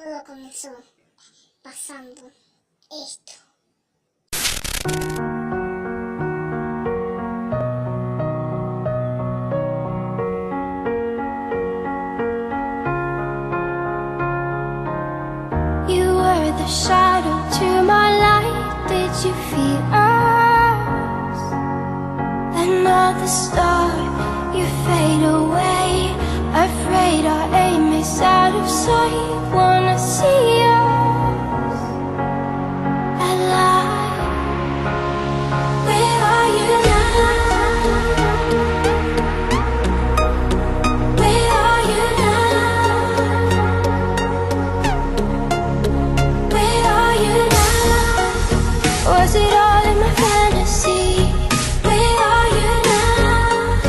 Todo comenzó pasando esto. You were the shadow to my light. Did you feel us? Another star, you fade away. Afraid our aim is out of sight. Wanna see us alive. Where are you now? Where are you now? Where are you now? Was it all in my fantasy? Where are you now?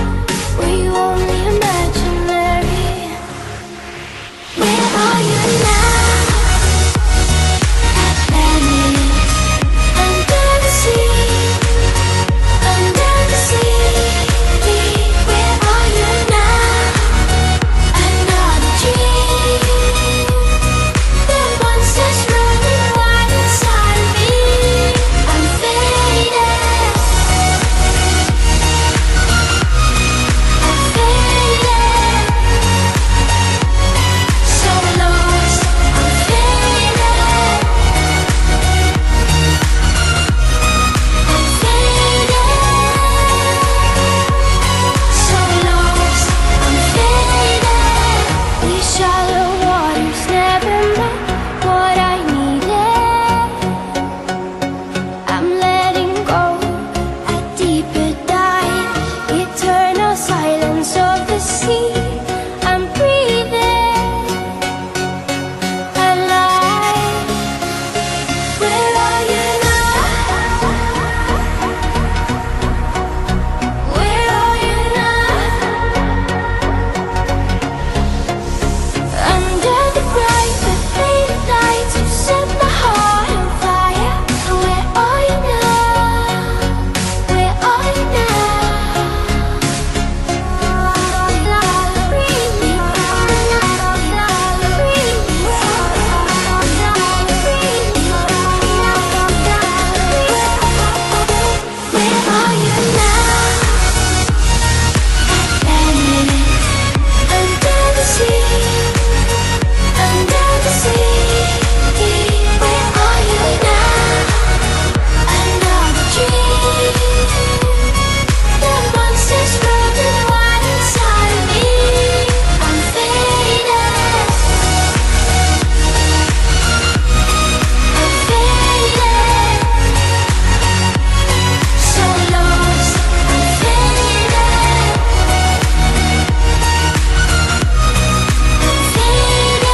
Were you only imaginary? Where are you now? Atlantis, under the sea, under the sea. Where are you now? Another dream. The monsters running wild inside of me. I'm faded. I'm faded. So lost. I'm faded. I'm faded. So lost. I'm faded. These shallow waters never met what I needed. I'm letting go a deeper dive. Eternal silence of the sea. I'm breathing alive. Where are you now? Where are you now? Under the bright but faded lights, you set my heart on fire. Where are you now? Where are you now? Breathe me, where are you now? Atlantis, under the sea, under the sea. Where are you now? Another dream. The monsters running wild inside of me. I'm faded. I'm faded. So lost. I'm faded. I'm faded.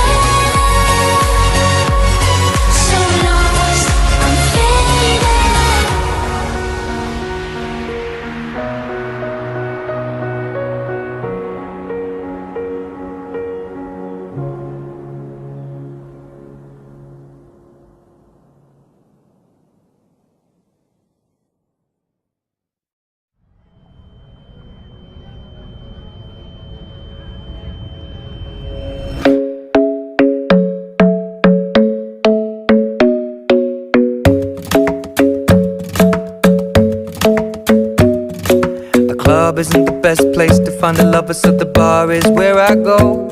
So lost. I'm faded. The club isn't the best place to find a lover, so the bar is where I go.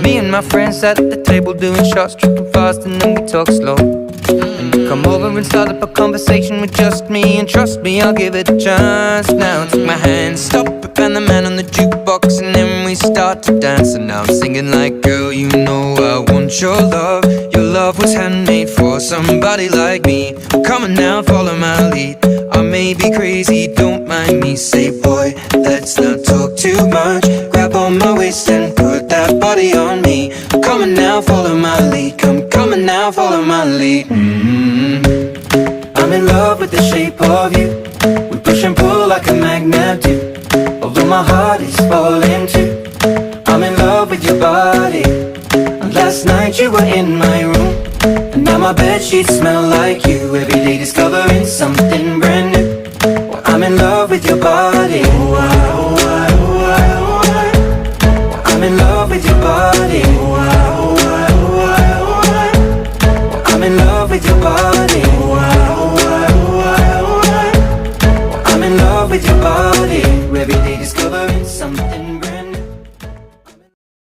Me and my friends at the table doing shots, tripping fast, and then we talk slow. And you come over and start up a conversation with just me, and trust me, I'll give it a chance. Now take my hand, stop it, and the man on the jukebox, and then we start to dance. And now I'm singing like, girl, you know I want your love. Your love was handmade for somebody like me. Come on now, follow my lead. I may be crazy, don't mind me. Say, boy, let's not talk too much. Grab on my waist and put that body on me. Come on now, follow my lead. Come on now, follow my lead. I'm in love with the shape of you. We push and pull like a magnet do. Although my heart is falling too. I'm in love with your body. And last night you were in my room, and now my bedsheets smell like you. Every day discovering something brand new. Well, I'm in love with your body. I'm in love with your body. love with your body.